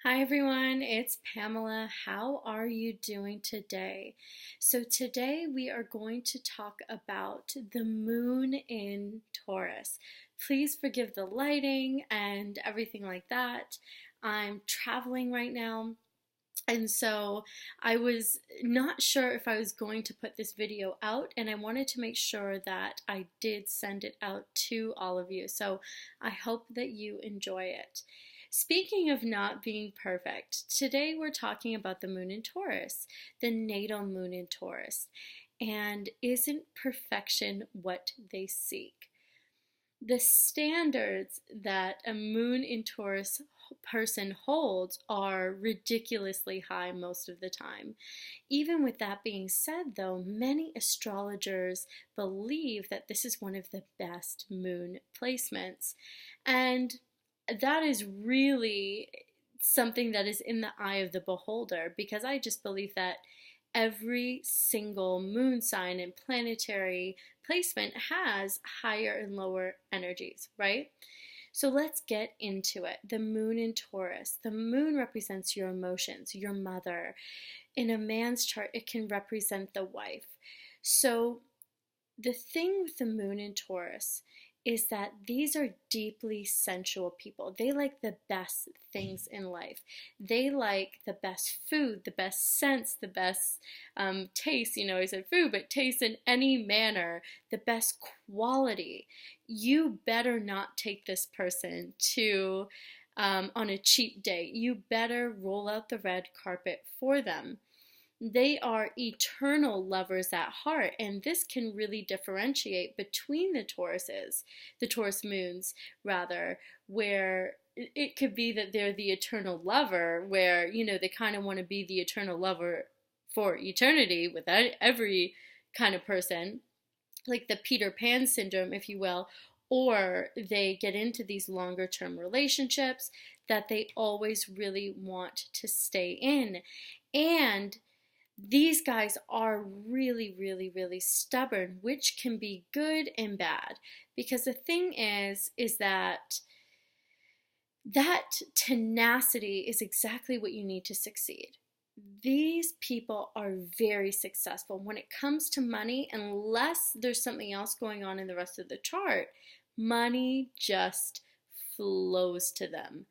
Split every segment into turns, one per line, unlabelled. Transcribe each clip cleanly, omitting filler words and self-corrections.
Hi everyone, it's Pamela. How are you doing today? So today we are going to talk about the moon in Taurus. Please forgive the lighting and everything like that. I'm traveling right now, and so I was not sure if I was going to put this video out, and I wanted to make sure that I did send it out to all of you. So I hope that you enjoy it. Speaking of not being perfect, today we're talking about the moon in Taurus, the natal moon in Taurus. And isn't perfection what they seek? The standards that a moon in Taurus person holds are ridiculously high most of the time. Even with that being said, though, many astrologers believe that this is one of the best moon placements. And that is really something that is in the eye of the beholder, because I just believe that every single moon sign and planetary placement has higher and lower energies, right? So let's get into it. The moon in Taurus. The moon represents your emotions, your mother. In a man's chart, it can represent the wife. So the thing with the moon in Taurus is that these are deeply sensual people. They like the best things in life. They like the best food, the best scents, the best taste. I said food, but taste in any manner, the best quality. You better not take this person to on a cheap date. You better roll out the red carpet for them. They are eternal lovers at heart, and this can really differentiate between the Taurus moons, rather, where it could be that they're the eternal lover, where, they kind of want to be the eternal lover for eternity with every kind of person, like the Peter Pan syndrome, if you will, or they get into these longer term relationships that they always really want to stay in. And these guys are really, really, really stubborn, which can be good and bad. Because the thing is that tenacity is exactly what you need to succeed. These people are very successful when it comes to money. Unless there's something else going on in the rest of the chart, money just flows to them.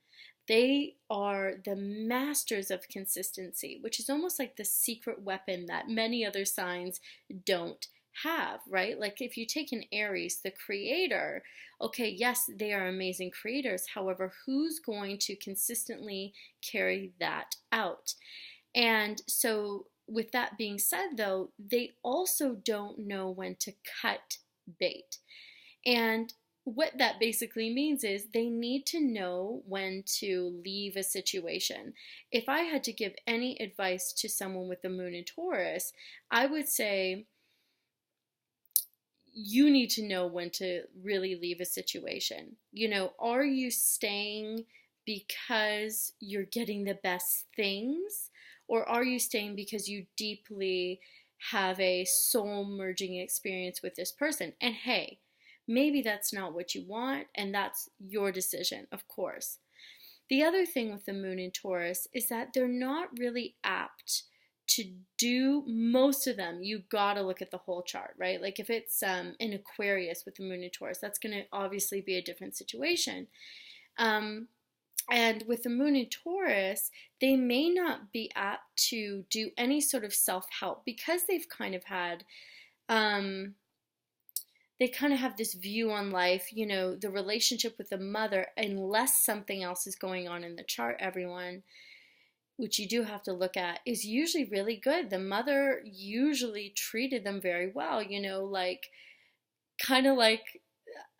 They are the masters of consistency, which is almost like the secret weapon that many other signs don't have, right? Like if you take an Aries, the creator, okay, yes, they are amazing creators. However, who's going to consistently carry that out? And so, with that being said, though, they also don't know when to cut bait. And what that basically means is they need to know when to leave a situation. If I had to give any advice to someone with the moon in Taurus, I would say you need to know when to really leave a situation. Are you staying because you're getting the best things, or are you staying because you deeply have a soul merging experience with this person? And hey, maybe that's not what you want, and that's your decision, of course. The other thing with the moon in Taurus is that they're not really apt to do most of them. You gotta look at the whole chart, right? Like if it's an Aquarius with the moon in Taurus, that's gonna obviously be a different situation. And with the moon in Taurus, they may not be apt to do any sort of self-help because they've kind of had they kind of have this view on life, the relationship with the mother, unless something else is going on in the chart, everyone, which you do have to look at, is usually really good. The mother usually treated them very well, like kind of like,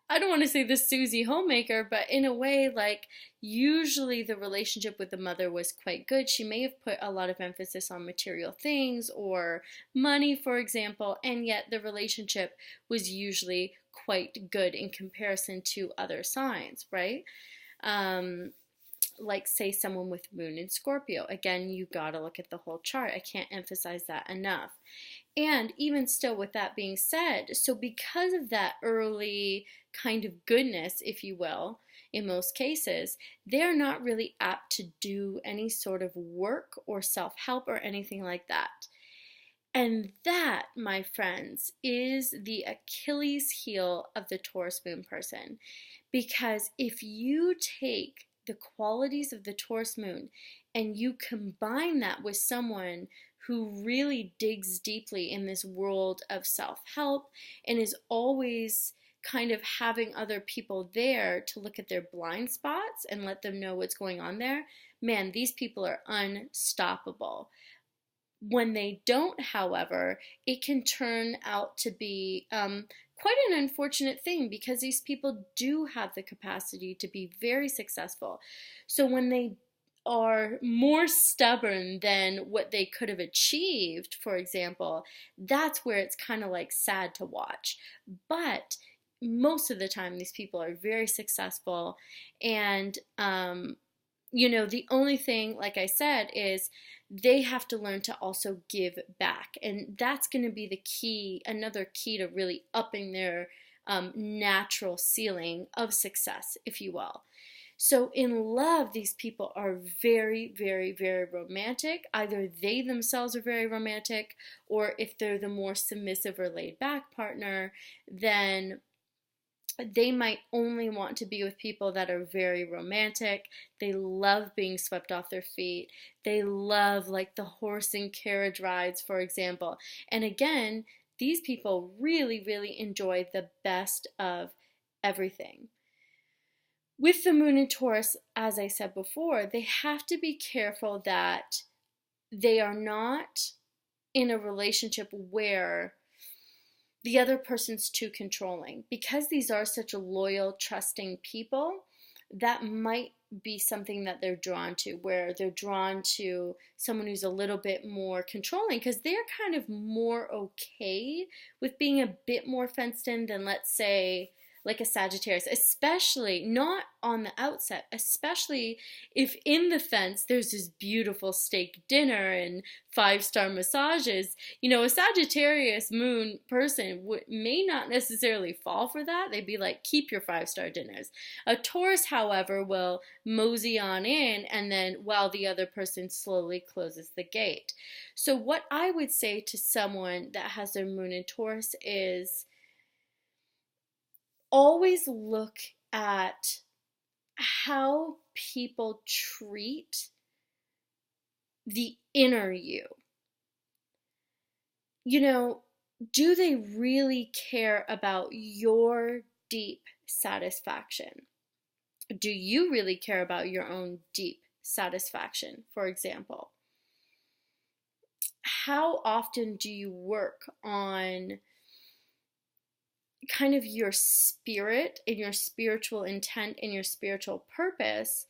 I don't want to say the Susie homemaker, but in a way, like usually the relationship with the mother was quite good. She may have put a lot of emphasis on material things or money, for example, and yet the relationship was usually quite good in comparison to other signs, right? Like say someone with moon in Scorpio. Again, you gotta look at the whole chart. I can't emphasize that enough. And even still, with that being said, so because of that early kind of goodness, if you will, in most cases, they're not really apt to do any sort of work or self-help or anything like that. And that, my friends, is the Achilles heel of the Taurus moon person. Because if you take the qualities of the Taurus moon and you combine that with someone who really digs deeply in this world of self-help and is always kind of having other people there to look at their blind spots and let them know what's going on there, man, these people are unstoppable. When they don't, however, it can turn out to be quite an unfortunate thing, because these people do have the capacity to be very successful. So when they are more stubborn than what they could have achieved, for example, that's where it's kind of like sad to watch. But most of the time, these people are very successful, and the only thing, like I said, is they have to learn to also give back. And that's going to be the key, another key to really upping their natural ceiling of success, if you will. So in love, these people are very, very, very romantic. Either they themselves are very romantic, or if they're the more submissive or laid back partner, then they might only want to be with people that are very romantic. They love being swept off their feet. They love like the horse and carriage rides, for example. And again, these people really, really enjoy the best of everything. With the moon in Taurus, as I said before, they have to be careful that they are not in a relationship where the other person's too controlling. Because these are such loyal, trusting people, that might be something that they're drawn to, where they're drawn to someone who's a little bit more controlling, because they're kind of more okay with being a bit more fenced in than, let's say, like a Sagittarius, especially not on the outset, especially if in the fence there's this beautiful steak dinner and 5-star massages. A Sagittarius moon person may not necessarily fall for that. They'd be like, keep your 5-star dinners. A Taurus, however, will mosey on in, and then while the other person slowly closes the gate. So what I would say to someone that has their moon in Taurus is, always look at how people treat the inner you. Do they really care about your deep satisfaction? Do you really care about your own deep satisfaction, for example? How often do you work on kind of your spirit and your spiritual intent and your spiritual purpose?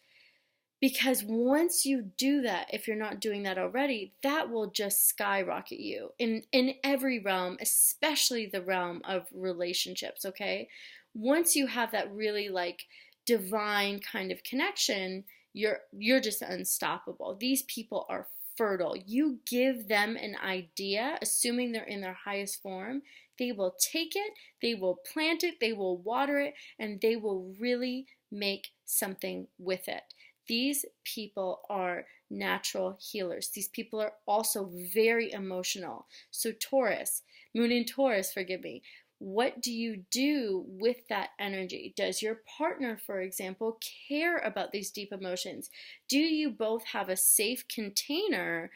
Because once you do that, if you're not doing that already, that will just skyrocket you in every realm, especially the realm of relationships, okay? Once you have that really like divine kind of connection, you're just unstoppable. These people are fertile. You give them an idea, assuming they're in their highest form, they will take it, they will plant it, they will water it, and they will really make something with it. These people are natural healers. These people are also very emotional. So Taurus, moon in Taurus, forgive me, what do you do with that energy? Does your partner, for example, care about these deep emotions? Do you both have a safe container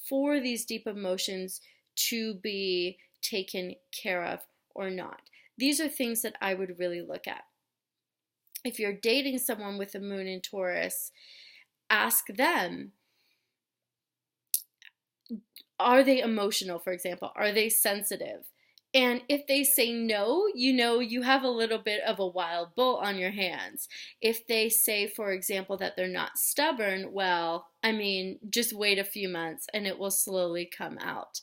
for these deep emotions to be taken care of or not? These are things that I would really look at. If you're dating someone with a moon in Taurus, ask them, are they emotional, for example? Are they sensitive? And if they say no, you have a little bit of a wild bull on your hands. If they say, for example, that they're not stubborn, well, just wait a few months and it will slowly come out.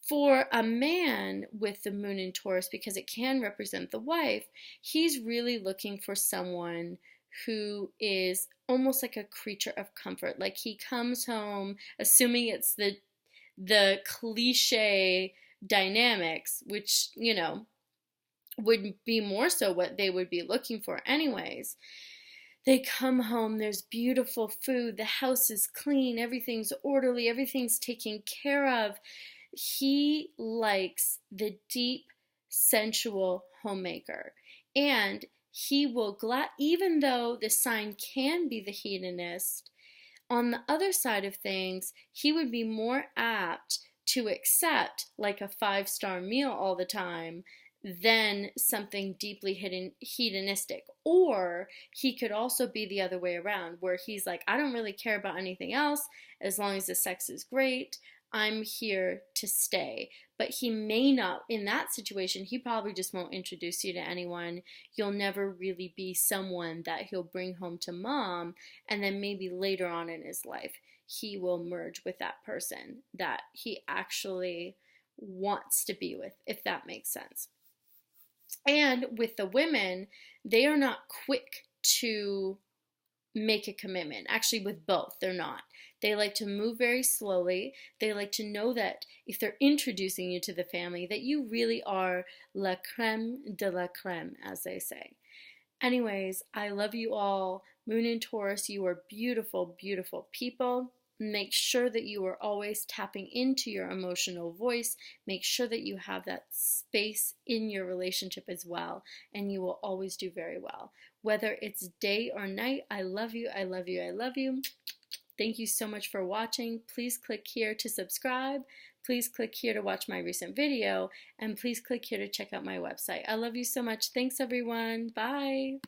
For a man with the moon in Taurus, because it can represent the wife, he's really looking for someone who is almost like a creature of comfort. Like he comes home, assuming it's the cliche dynamics, which, would be more so what they would be looking for anyways. They come home, there's beautiful food, the house is clean, everything's orderly, everything's taken care of. He likes the deep, sensual homemaker. And he will, even though the sign can be the hedonist, on the other side of things, he would be more apt to accept like a 5-star meal all the time than something deeply hedonistic. Or he could also be the other way around, where he's like, I don't really care about anything else as long as the sex is great. I'm here to stay. But he may not, in that situation, he probably just won't introduce you to anyone. You'll never really be someone that he'll bring home to mom, and then maybe later on in his life, he will merge with that person that he actually wants to be with, if that makes sense. And with the women, they are not quick to make a commitment. Actually, with both, they're not. They like to move very slowly. They like to know that if they're introducing you to the family, that you really are la creme de la creme, as they say. Anyways, I love you all. Moon and Taurus, you are beautiful, beautiful people. Make sure that you are always tapping into your emotional voice. Make sure that you have that space in your relationship as well, and you will always do very well. Whether it's day or night, I love you, I love you, I love you. Thank you so much for watching. Please click here to subscribe. Please click here to watch my recent video, and please click here to check out my website. I love you so much. Thanks, everyone. Bye.